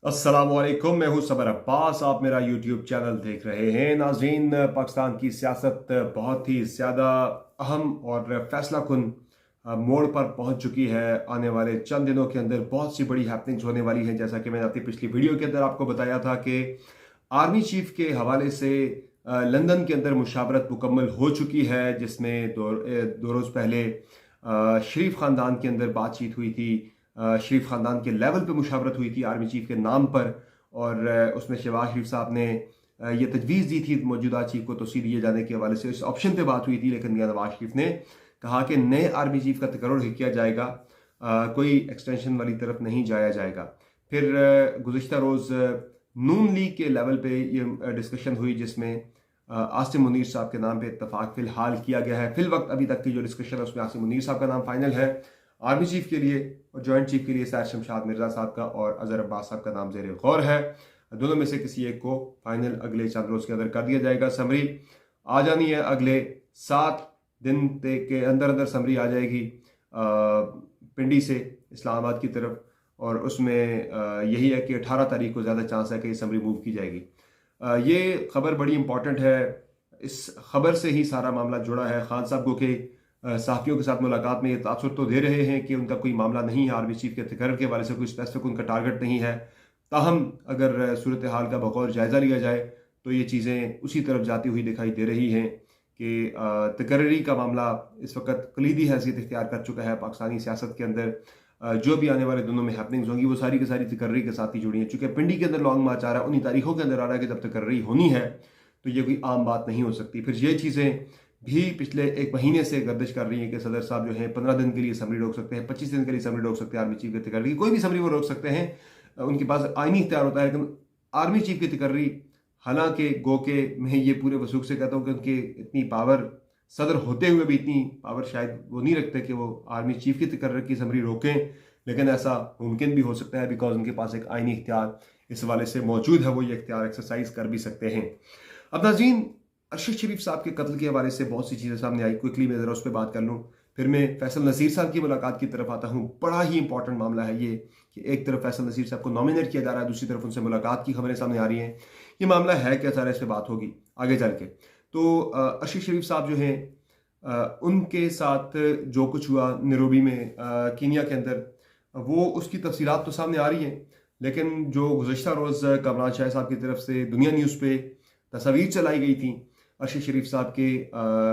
अस्सलामुअलैकुम, मैं हूं सबर अब्बास। आप मेरा यूट्यूब चैनल देख रहे हैं। नाज़रीन, पाकिस्तान की सियासत बहुत ही ज़्यादा अहम और फैसला कुन मोड़ पर पहुंच चुकी है। आने वाले चंद दिनों के अंदर बहुत सी बड़ी हैपनिंग्स होने वाली हैं। जैसा कि मैंने अपनी पिछली वीडियो के अंदर आपको बताया था कि आर्मी चीफ के हवाले से लंदन के अंदर मुशावरत मुकम्मल हो चुकी है, जिसमें दो रोज़ पहले शरीफ ख़ानदान के अंदर बातचीत हुई थी। शरीफ ख़ानदान के लेवल पे मुशावरत हुई थी आर्मी चीफ के नाम पर, और उसमें शहबाज शरीफ साहब ने ये तजवीज़ दी थी मौजूदा चीफ को तोसी दिए जाने के हवाले से। इस ऑप्शन पे बात हुई थी, लेकिन मियां नवाज शरीफ ने कहा कि नए आर्मी चीफ का तकर्रुर किया जाएगा, कोई एक्सटेंशन वाली तरफ नहीं जाया जाएगा। फिर गुज़िश्ता रोज़ नून लीग के लेवल पे ये डिस्कशन हुई, जिसमें आसिम मुनीर साहब के नाम पे इत्तफाक फिलहाल किया गया है। फिल वक्त अभी तक की जो डिस्कशन है उसमें आसिम मुनीर साहब का नाम फाइनल है आर्मी चीफ के लिए, और जॉइंट चीफ के लिए सैयद शमशाद मिर्जा साहब का और अजहर अब्बास साहब का नाम ज़ेर गौर है। दोनों में से किसी एक को फाइनल अगले चंद रोज के अंदर कर दिया जाएगा। समरी आ जानी है अगले 7 दिन के अंदर अंदर समरी आ जाएगी पिंडी से इस्लामाबाद की तरफ, और उसमें यही है कि 18 तारीख को ज़्यादा चांस है कि समरी मूव की जाएगी। ये खबर बड़ी इंपॉर्टेंट है। इस खबर से ही सारा मामला जुड़ा है। खान साहब को के सहाफ़ियों के साथ मुलाकात में ये तासुर तो दे रहे हैं कि उनका कोई मामला नहीं है, आर्मी चीफ के तकर्र के हवाले से कोई स्पेसिफिक उनका टारगेट नहीं है। ताहम अगर सूरत हाल का बगौर जायज़ा लिया जाए तो ये चीज़ें उसी तरफ जाती हुई दिखाई दे रही हैं कि तकर्री का मामला इस वक्त कलीदी हैसियत इख्तियार कर चुका है पाकिस्तानी सियासत के अंदर। जो भी आने वाले दिनों में हैपनिंग्स होंगी वो सारी की सारी तकर्री के साथ ही जुड़ी हैं। चूँकि पिंडी के अंदर लॉन्ग मार्च आ रहा है, उन्हीं तारीखों के अंदर आ रहा है कि जब तकर्री होनी है तो ये कोई आम बात नहीं हो सकती। फिर ये चीज़ें भी पिछले 1 महीने से गर्दिश कर रही है कि सदर साहब जो है 15 दिन के लिए समरी रोक सकते हैं, 25 दिन के लिए समरी रोक सकते हैं आर्मी चीफ की तकर्री। कोई भी समरी वो रोक सकते हैं, उनके पास आईनी इख्तियार होता है। लेकिन आर्मी चीफ की तकर्री, हालांकि गो के मैं ये पूरे वसूख से कहता हूँ कि उनकी इतनी पावर, सदर होते हुए भी इतनी पावर शायद वो नहीं रखते कि वो आर्मी चीफ की तकर्री की समरी रोकें, लेकिन ऐसा मुमकिन भी हो सकता है बिकॉज उनके पास एक आईनी इख्तियार इस हवाले से मौजूद है। वो ये इख्तियार एक्सरसाइज कर भी सकते हैं। अब नाज़रीन, अरशद शरीफ साहब के कत्ल के हवाले से बहुत सी चीज़ें सामने आई। क्विकली मैं ज़रा उस पर बात कर लूँ, फिर मैं फैसल नसीर साहब की मुलाकात की तरफ आता हूँ। बड़ा ही इंपॉर्टेंट मामला है ये कि एक तरफ फैसल नसीर साहब को नॉमिनेट किया जा रहा है, दूसरी तरफ उनसे मुलाकात की खबरें सामने आ रही हैं। ये मामला है क्या सारा, इस पर बात होगी आगे चल के। तो अरशद शरीफ साहब जो हैं, उनके साथ जो कुछ हुआ नैरोबी में कीनिया के अंदर, वो उसकी तफसीलात तो सामने आ रही हैं, लेकिन जो गुज़श्ता रोज़ कमरान शाह साहब की तरफ से दुनिया न्यूज़ पे तस्वीर चलाई गई थी अरशद शरीफ साहब के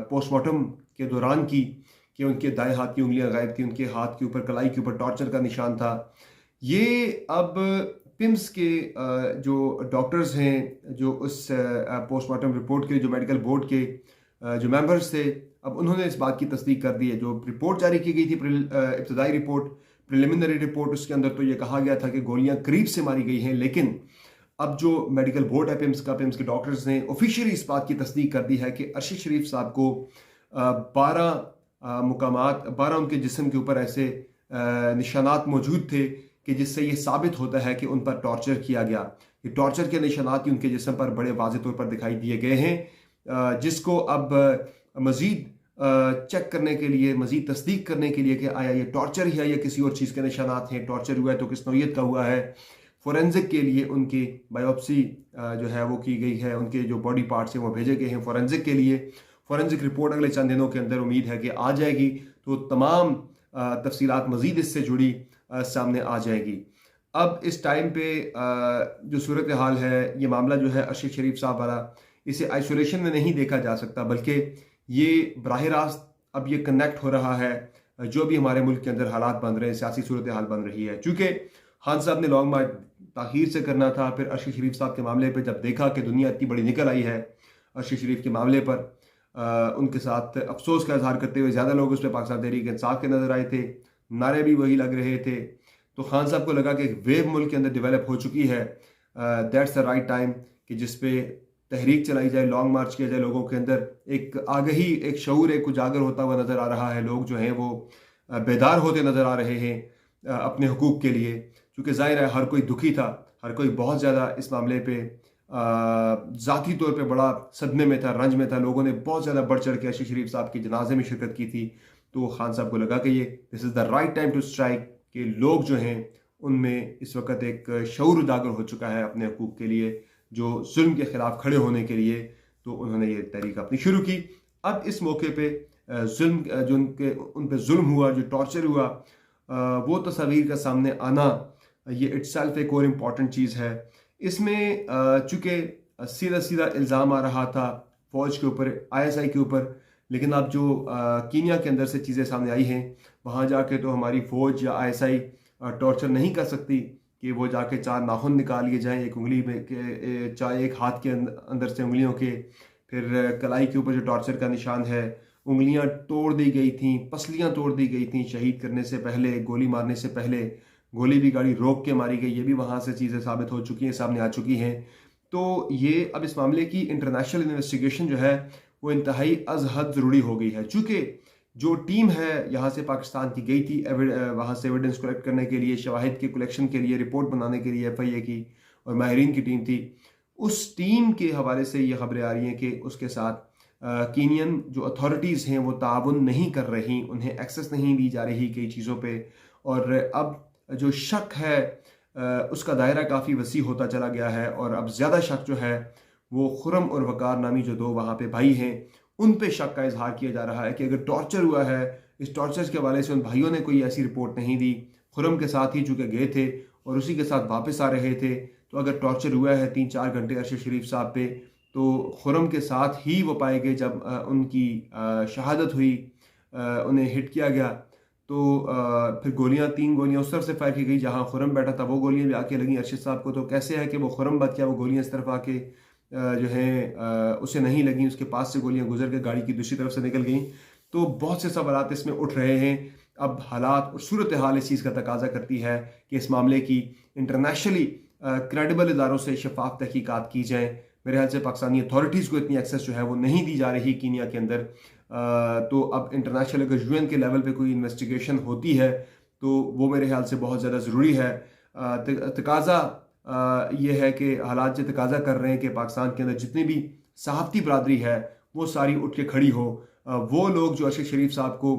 पोस्टमार्टम के दौरान की, कि उनके दाएं हाथ की उंगलियां गायब थी, उनके हाथ के ऊपर, कलाई के ऊपर टॉर्चर का निशान था। ये अब पिम्स के जो डॉक्टर्स हैं, जो उस पोस्टमार्टम रिपोर्ट के, जो मेडिकल बोर्ड के जो मेंबर्स थे, अब उन्होंने इस बात की तस्दीक कर दी है। जो रिपोर्ट जारी की गई थी, इब्तदाई रिपोर्ट, प्रिलिमिनरी रिपोर्ट, उसके अंदर तो ये कहा गया था कि गोलियां करीब से मारी गई हैं, लेकिन अब जो मेडिकल बोर्ड है पिम्स का, पिम्स के डॉक्टर्स ने ऑफिशियली इस बात की तस्दीक कर दी है कि अरशद शरीफ साहब को 12 उनके जिस्म के ऊपर ऐसे निशानात मौजूद थे कि जिससे ये साबित होता है कि उन पर टॉर्चर किया गया। ये टॉर्चर के निशानात ही उनके जिस्म पर बड़े वाज़े तौर पर दिखाई दिए गए हैं, जिसको अब मज़ीद चेक करने के लिए, मज़ीद तस्दीक करने के लिए कि आया ये टॉर्चर ही है या किसी और चीज़ के निशानात हैं, टॉर्चर हुआ है तो किस नौइयत का हुआ है। फोरेंसिक के लिए उनकी बायोप्सी जो है वो की गई है, उनके जो बॉडी पार्ट्स हैं वो भेजे गए हैं फोरेंसिक के लिए। फोरेंसिक रिपोर्ट अगले चंद दिनों के अंदर उम्मीद है कि आ जाएगी, तो तमाम तफसीलात मज़ीद इससे जुड़ी सामने आ जाएगी। अब इस टाइम पे जो सूरत हाल है, ये मामला जो है अरशद शरीफ साहब वाला, इसे आइसोलेशन में नहीं देखा जा सकता, बल्कि ये बराह रास्त अब ये कनेक्ट हो रहा है जो भी हमारे मुल्क के अंदर हालात बन रहे हैं, सियासी सूरत हाल बन रही है। चूँकि खान साहब ने लॉन्ग मार्च ताखीर से करना था, फिर अरशद शरीफ साहब के मामले पे जब देखा कि दुनिया इतनी बड़ी निकल आई है अरशद शरीफ के मामले पर, उनके साथ अफसोस का इजहार करते हुए ज़्यादा लोग उस पर पाकिस्तान तहरीक इंसाफ के नज़र आए थे, नारे भी वही लग रहे थे। तो खान साहब को लगा कि एक वेव मुल्क के अंदर डेवलप हो चुकी है, दैट्स द राइट टाइम कि जिस पे तहरीक चलाई जाए, लॉन्ग मार्च किया जाए, लोगों के अंदर एक आगही, एक शऊर, एक उजागर होता हुआ नज़र आ रहा है। लोग जो हैं वो बेदार होते नज़र आ रहे हैं अपने हुकूक के लिए। क्योंकि जाहिर है हर कोई दुखी था, हर कोई बहुत ज़्यादा इस मामले पे ज़ाती तौर पे बड़ा सदमे में था, रंज में था। लोगों ने बहुत ज़्यादा बढ़ चढ़ के अरशद शरीफ साहब के जनाजे में शिरकत की थी। तो खान साहब को लगा कि ये this is the right time to strike, कि लोग जो हैं उनमें इस वक्त एक शऊर उजागर हो चुका है अपने हकूक़ के लिए, जो जुल्म के ख़िलाफ़ खड़े होने के लिए। तो उन्होंने ये तहरीक अपनी शुरू की। अब इस मौके पे जुल्म जो उन पे जुल्म हुआ, जो टॉर्चर हुआ, वो तस्वीर का सामने आना, ये इट्सेल्फ एक और इम्पॉर्टेंट चीज़ है। इसमें चूँकि सीधा सीधा इल्ज़ाम आ रहा था फ़ौज के ऊपर, ISI के ऊपर, लेकिन अब जो कीनिया के अंदर से चीज़ें सामने आई हैं, वहाँ जाके तो हमारी फ़ौज या ISI टॉर्चर नहीं कर सकती कि वो जाके 4 नाखून निकाल लिए जाएं एक उंगली में के, चाहे एक हाथ के अंदर से उंगलियों के, फिर कलाई के ऊपर जो टॉर्चर का निशान है, उंगलियां तोड़ दी गई थी, पसलियां तोड़ दी गई थी शहीद करने से पहले, गोली मारने से पहले, गोली भी गाड़ी रोक के मारी गई। ये भी वहाँ से चीज़ें साबित हो चुकी हैं, सामने आ चुकी हैं। तो ये अब इस मामले की इंटरनेशनल इन्वेस्टिगेशन जो है वो इंतहाई अज हद ज़रूरी हो गई है, चूँकि जो टीम है यहाँ से पाकिस्तान की गई थी वहाँ से एविडेंस कलेक्ट करने के लिए, शवाहिद के कलेक्शन के लिए, रिपोर्ट बनाने के लिए FIA की और माहिरीन की टीम थी। उस टीम के हवाले से ये खबरें आ रही हैं कि उसके साथ कीनियन जो अथॉरिटीज़ हैं वो ताउन नहीं कर रही, उन्हें एक्सेस नहीं दी जा रही कई चीज़ों पे। और अब जो शक है उसका दायरा काफ़ी वसी होता चला गया है, और अब ज़्यादा शक जो है वो खुरम और वकार नामी जो 2 वहाँ पे भाई हैं उन पे शक का इजहार किया जा रहा है कि अगर टॉर्चर हुआ है, इस टॉर्चर के हवाले से उन भाइयों ने कोई ऐसी रिपोर्ट नहीं दी, खुरम के साथ ही चूँकि गए थे और उसी के साथ वापस आ रहे थे, तो अगर टॉर्चर हुआ है 3-4 घंटे अरशद शरीफ साहब पे, तो खुरम के साथ ही वो पाए गए जब उनकी शहादत हुई, उन्हें हिट किया गया। तो फिर 3 गोलियां उस तरफ से फायर की गई जहां खुरम बैठा था, वो गोलियां भी आके लगी अरशद साहब को। तो कैसे है कि वो खुरम बच गया, वो गोलियां इस तरफ आके जो है उसे नहीं लगी, उसके पास से गोलियां गुजर के गाड़ी की दूसरी तरफ से निकल गई। तो बहुत से सवालात इसमें उठ रहे हैं। अब हालात और सूरत हाल इस चीज़ का तकाजा करती है कि इस मामले की इंटरनेशनली क्रेडिबल इदारों से शफाफ तहकीकात की जाए। मेरे ख्याल से पाकिस्तानी अथॉरिटीज़ को इतनी एक्सेस जो है वो नहीं दी जा रही कीनिया के अंदर। तो अब इंटरनेशनल अगर UN के लेवल पे कोई इन्वेस्टिगेशन होती है तो वो मेरे ख्याल से बहुत ज़्यादा ज़रूरी है। तकाजा ये है कि हालात जो तकाजा कर रहे हैं कि पाकिस्तान के अंदर जितनी भी सहाफ़ती बरादरी है वो सारी उठ के खड़ी हो। वो लोग जो अरशद शरीफ साहब को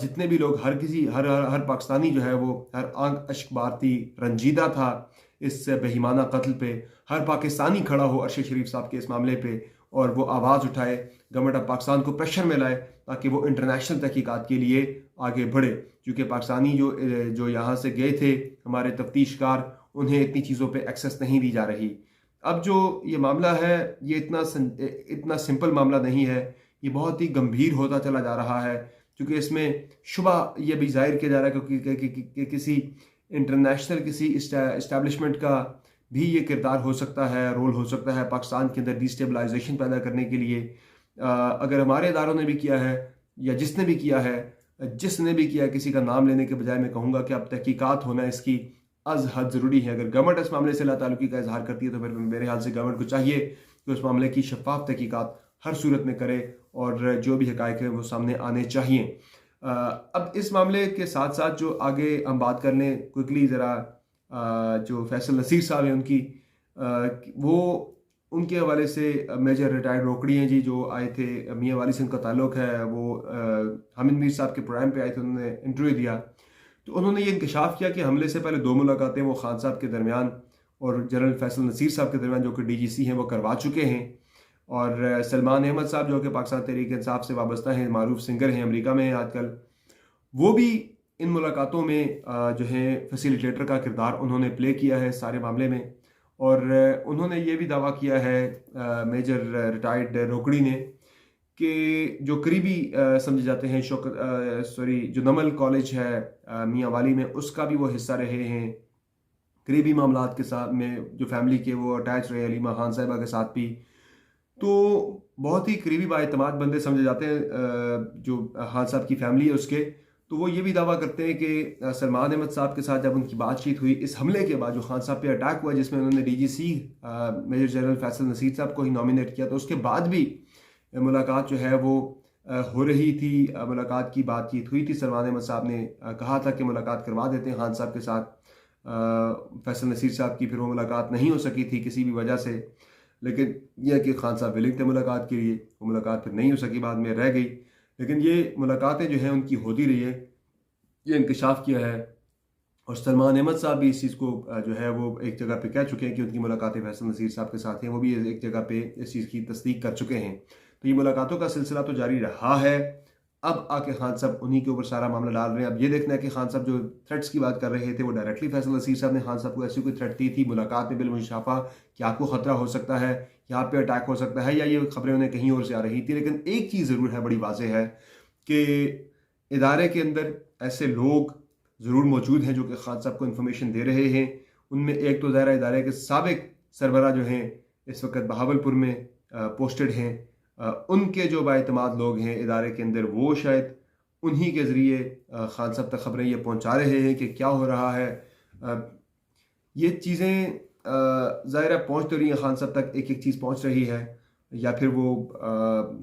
जितने भी लोग, हर पाकिस्तानी जो है वो हर आंख अश्क बारती रंजीदा था इस बेईमाना कत्ल पे। हर पाकिस्तानी खड़ा हो अरशद शरीफ साहब के इस मामले पे और वो आवाज़ उठाए, गवर्नमेंट ऑफ पाकिस्तान को प्रेशर में लाए ताकि वो इंटरनेशनल तहकीकात के लिए आगे बढ़े। क्योंकि पाकिस्तानी जो यहाँ से गए थे हमारे तफ्तीशकार, उन्हें इतनी चीज़ों पे एक्सेस नहीं दी जा रही। अब जो ये मामला है ये इतना सिंपल मामला नहीं है, ये बहुत ही गंभीर होता चला जा रहा है, क्योंकि इसमें शुबा ये भी जाहिर किया जा रहा है कि किसी इंटरनेशनल किसी इस्टेब्लिशमेंट का भी ये किरदार हो सकता है, रोल हो सकता है पाकिस्तान के अंदर डिस्टेबलाइजेशन पैदा करने के लिए। अगर हमारे इदारों ने भी किया है या जिसने भी किया, किसी का नाम लेने के बजाय मैं कहूँगा कि अब तहकीकात होना इसकी अज हद ज़रूरी है। अगर गवर्नमेंट इस मामले से लाताल्लुकी का इजहार करती है तो फिर मेरे ख्याल से गवर्नमेंट को चाहिए कि उस मामले की शफाफ तहकीकात हर सूरत में करे और जो भी हकायक है वो सामने आने चाहिए। अब इस मामले के साथ साथ जो आगे हम बात कर लें क्विकली ज़रा, जो फैसल नसीर साहब हैं वो उनके हवाले से मेजर रिटायर्ड रोकड़ी हैं जी, जो आए थे, मियाँ वाली से उनका ताल्लुक़ है, वो हामिद मीर साहब के प्रोग्राम पे आए थे, उन्होंने इंटरव्यू दिया। तो उन्होंने ये इंकशाफ किया कि हमले से पहले 2 मुलाकातें वो खान साहब के दरमियान और जनरल फैसल नसीर साहब के दरमियान जो कि DGC हैं वो करवा चुके हैं। और सलमान अहमद साहब जो कि पाकिस्तान तहरीक इंसाफ से वाबस्ता हैं, मारूफ सिंगर हैं, अमेरिका में हैं आजकल, वो भी इन मुलाकातों में जो है फैसिलिटेटर का किरदार उन्होंने प्ले किया है सारे मामले में। और उन्होंने ये भी दावा किया है मेजर रिटायर्ड रोकड़ी ने कि जो करीबी समझे जाते हैं जो नमल कॉलेज है मियाँ वाली में, उसका भी वो हिस्सा रहे हैं करीबी मामलात के साथ में, जो फैमिली के वो अटैच रहे अलीमा खान साहिबा के साथ भी। तो बहुत ही करीबी बाएतमाद बंदे समझे जाते हैं जो खान साहब की फैमिली है उसके। तो वो ये भी दावा करते हैं कि सलमान अहमद साहब के साथ जब उनकी बातचीत हुई इस हमले के बाद, जो खान साहब पे अटैक हुआ जिसमें उन्होंने DGC major general Faisal Naseer साहब को ही नॉमिनेट किया, तो उसके बाद भी मुलाकात जो है वो हो रही थी, मुलाकात की बातचीत हुई थी। सलमान अहमद साहब ने कहा था कि मुलाकात करवा देते हैं खान साहब के साथ फैसल नसीर साहब की, फिर वो मुलाकात नहीं हो सकी थी किसी भी वजह से। लेकिन यह कि खान साहब विलिंग थे मुलाकात के लिए, वो मुलाकात फिर नहीं हो सकी, बाद में रह गई। लेकिन ये मुलाकातें जो हैं उनकी होती रही है। ये इंकशाफ किया है और सलमान अहमद साहब भी इस चीज़ को जो है वो एक जगह पे कह चुके हैं कि उनकी मुलाकातें फैसल नसीर साहब के साथ हैं, वो भी एक जगह पे इस चीज़ की तस्दीक कर चुके हैं। तो ये मुलाकातों का सिलसिला तो जारी रहा है। अब आके खान साहब उन्हीं के ऊपर सारा मामला डाल रहे हैं। अब ये देखना है कि खान साहब जो थ्रेट्स की बात कर रहे थे वो डायरेक्टली फैसल नसीर साहब ने खान साहब को ऐसी कोई थ्रेट दी थी मुलाकात में बिलमुशाफा कि आपको खतरा हो सकता है, यहाँ पे अटैक हो सकता है, या ये खबरें उन्हें कहीं और से आ रही थी। लेकिन एक चीज़ ज़रूर है, बड़ी वाज़ेह है कि इदारे के अंदर ऐसे लोग ज़रूर मौजूद हैं जो कि खान साहब को इन्फॉर्मेशन दे रहे हैं। उनमें एक तो ज़ाहिर इदारे के साबिक सरबरा जो हैं इस वक्त बहावलपुर में पोस्टेड हैं, उनके जो बाएतमाद लोग हैं इदारे के अंदर वो शायद उन्हीं के ज़रिए खान साहब तक खबरें ये पहुंचा रहे हैं कि क्या हो रहा है। ये चीज़ें ज़ाहिर पहुंच तो रही हैं खान साहब तक, एक एक चीज़ पहुंच रही है, या फिर वो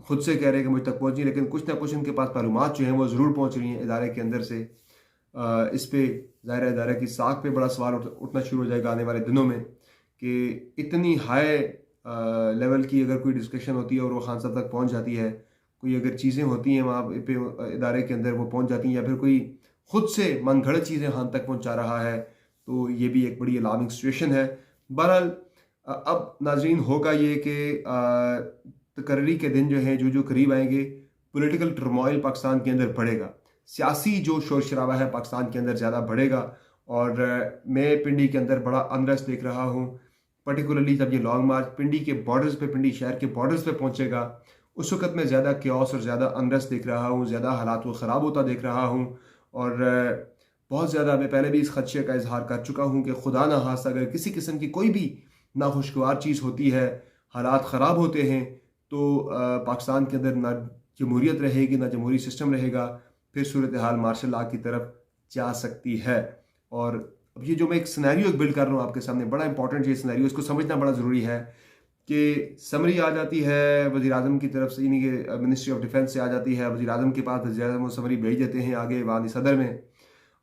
खुद से कह रहे हैं कि मुझ तक पहुंची, लेकिन कुछ ना कुछ उनके पास मालूमात जो हैं वो ज़रूर पहुंच रही हैं इदारे के अंदर से। इस पे ज़ाहिर इदारे की साख पे बड़ा सवाल उठना शुरू हो जाएगा आने वाले दिनों में कि इतनी हाई लेवल की अगर कोई डिस्कशन होती है और वो खान साहब तक पहुंच जाती है, कोई अगर चीज़ें होती हैं वहाँ पे इदारे के अंदर वो पहुंच जाती हैं, या फिर कोई खुद से मनगढ़ंत चीज़ें खान तक पहुंचा रहा है, तो ये भी एक बड़ी अलार्मिंग सिचुएशन है। बहरहाल अब नाजरीन होगा ये कि तकर्री के दिन जो हैं जो करीब आएंगे, पॉलिटिकल टर्मोइल पाकिस्तान के अंदर बढ़ेगा, सियासी जो शोर शराबा है पाकिस्तान के अंदर ज़्यादा बढ़ेगा। और मैं पिंडी के अंदर बड़ा अनरेस्ट देख रहा हूँ, पर्टिकुलरली जब ये लॉन्ग मार्च पिंडी के बॉर्डर्स पे, पिंडी शहर के बॉर्डर्स पे पहुँचेगा, उस वक्त मैं ज़्यादा क्योस और ज़्यादा अनरेस्ट देख रहा हूँ, ज़्यादा हालात को ख़राब होता देख रहा हूँ। और बहुत ज़्यादा मैं पहले भी इस खदशे का इजहार कर चुका हूँ कि खुदा न खास्ता अगर किसी किस्म की कोई भी नाखुशगवार चीज़ होती है, हालात ख़राब होते हैं, तो पाकिस्तान के अंदर ना जमहूरियत रहेगी, ना जमहूरी सिस्टम रहेगा, फिर सूरत हाल मार्शल लॉ की तरफ जा सकती है। और अब ये जो मैं एक सिनेरियो बिल्ड कर रहा हूँ आपके सामने, बड़ा इंपॉर्टेंट ये सिनेरियो, इसको समझना बड़ा ज़रूरी है कि समरी आ जाती है वज़ीर आज़म की तरफ से, यानी कि मिनिस्ट्री ऑफ डिफेंस से आ जाती है वज़ीर आज़म के पास, वज़ीर आज़म वो समरी भेज देते हैं आगे वानी सदर में,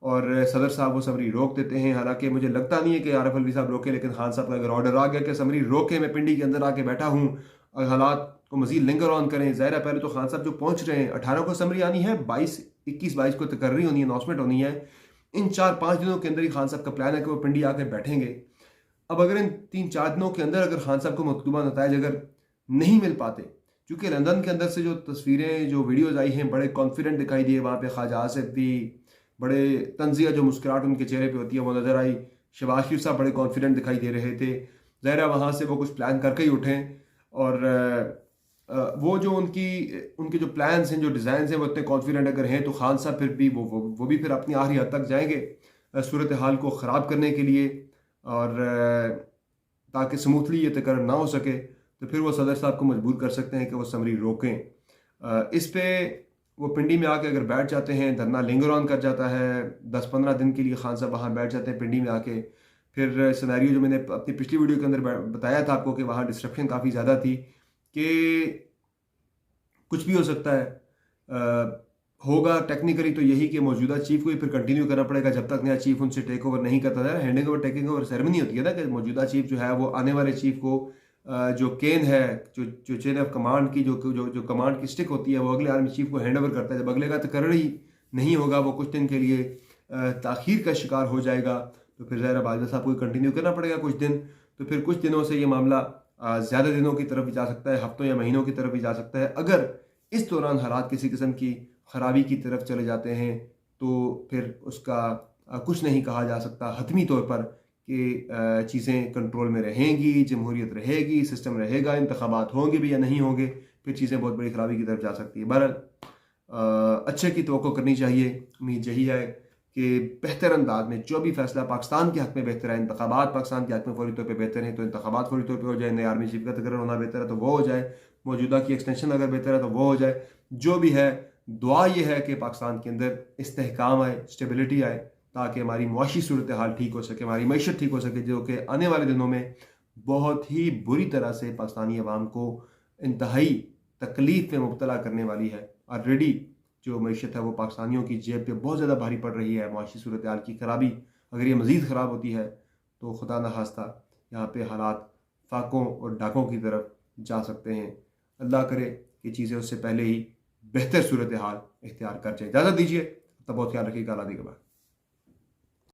और सदर साहब वो समरी रोक देते हैं। हालांकि मुझे लगता नहीं है कि आरफ अलवी साहब रोके, लेकिन खान साहब का अगर ऑर्डर आ गया कि समरी रोके, मैं पिंडी के अंदर आके बैठा हूँ और हालात को मजीद लिंगर ऑन करें, ज़ाहिर है पहले तो खान साहब जो पहुँच रहे हैं 18 को समरी आनी है, 21-22 को तकर्री होनी है, अनाउंसमेंट होनी है। इन 4-5 दिनों के अंदर ही खान साहब का प्लान है कि वो पिंडी आके बैठेंगे। अब अगर इन 3-4 दिनों के अंदर अगर खान साहब को मतलूबा नताइज अगर नहीं मिल पाते, क्योंकि लंदन के अंदर से जो तस्वीरें जो वीडियोज़ आई हैं बड़े कॉन्फिडेंट दिखाई दिए, वहाँ पे ख्वाजा आसिफ भी, बड़े तंजिया जो मुस्कुराहट उनके चेहरे पे होती है वो नज़र आई, शहबाज शरीफ साहब बड़े कॉन्फिडेंट दिखाई दे रहे थे। ज़ाहिर है वहाँ से वो कुछ प्लान करके ही उठें, और वो जो उनके जो प्लान्स हैं, जो डिज़ाइन हैं, वो इतने कॉन्फिडेंट अगर हैं तो खान साहब फिर भी वो भी फिर अपनी आखिरी हद तक जाएंगे सूरत हाल को ख़राब करने के लिए, और ताकि स्मूथली ये तकर्र ना हो सके, तो फिर वो सदर साहब को मजबूर कर सकते हैं कि वो समरी रोकें। इस पे वो पिंडी में आके अगर बैठ जाते हैं, धरना लिंगर ऑन कर जाता है 10-15 दिन के लिए, खान साहब वहाँ बैठ जाते हैं पिंडी में आके, फिर सिनेरियो जो मैंने अपनी पिछली वीडियो के अंदर बताया था आपको कि वहाँ डिस्ट्रप्शन काफ़ी ज़्यादा थी, कि कुछ भी हो सकता है। होगा टेक्निकली तो यही कि मौजूदा चीफ को ही फिर कंटिन्यू करना पड़ेगा जब तक नया चीफ उनसे टेक ओवर नहीं करता है। Handing over taking over ceremony होती है ना, कि मौजूदा चीफ जो है वो आने वाले चीफ को जो केन है, जो चेन ऑफ कमांड की जो कमांड की स्टिक होती है, वो अगले आर्मी चीफ को हैंड ओवर करता है। जब अगले का तकर्र ही नहीं होगा, वो कुछ दिन के लिए ताखीर का शिकार हो जाएगा, तो फिर ज़ाहिर बाजवा साहब को कंटिन्यू करना पड़ेगा कुछ दिन। तो फिर कुछ दिनों से ये मामला ज़्यादा दिनों की तरफ भी जा सकता है, हफ्तों या महीनों की तरफ भी जा सकता है। अगर इस दौरान हालात किसी किस्म की ख़राबी की तरफ चले जाते हैं तो फिर उसका कुछ नहीं कहा जा सकता हतमी तौर पर कि चीज़ें कंट्रोल में रहेंगी, जमहूरियत रहेगी, सिस्टम रहेगा, इंतखाबात होंगे भी या नहीं होंगे, फिर चीज़ें बहुत बड़ी ख़राबी की तरफ जा सकती है। बहरहाल अच्छे की तवक्को करनी चाहिए। उम्मीद यही है कि बेहतर अंदाज में जो भी फैसला पाकिस्तान के हक़ में बेहतर है, इंतखाबात पाकिस्तान के हक़ में फौरी तौर पर बेहतर हैं तो इंतखाबात फौरी तौर पर हो जाए, नए आर्मी चीफ का तकर्रर होना बेहतर है तो वो हो जाए, मौजूदा की एक्सटेंशन अगर बेहतर है तो वो हो जाए। जो भी है, दुआ ये है कि पाकिस्तान के अंदर इस्तेहकाम आए, स्टेबिलिटी आए, ताकि हमारी मुआशी सूरत हाल ठीक हो सके, हमारी मईशत ठीक हो सके, जो कि आने वाले दिनों में बहुत ही बुरी तरह से पाकिस्तानी अवाम को इंतहाई तकलीफ में मुब्तला करने वाली है। ऑलरेडी जो मईशत है वो पाकिस्तानियों की जेब पे बहुत ज़्यादा भारी पड़ रही है। मुआशी सूरत हाल की खराबी अगर ये मज़ीद ख़राब होती है तो खुदा न खास्ता यहाँ पे हालात फाकों और डाकों की तरफ जा सकते हैं। अल्लाह करे कि चीज़ें उससे पहले ही बेहतर सूरत हाल इख्तियार कर जाए। इजाज़त दीजिए, तब बहुत ख्याल रखिएगा। अल्लाह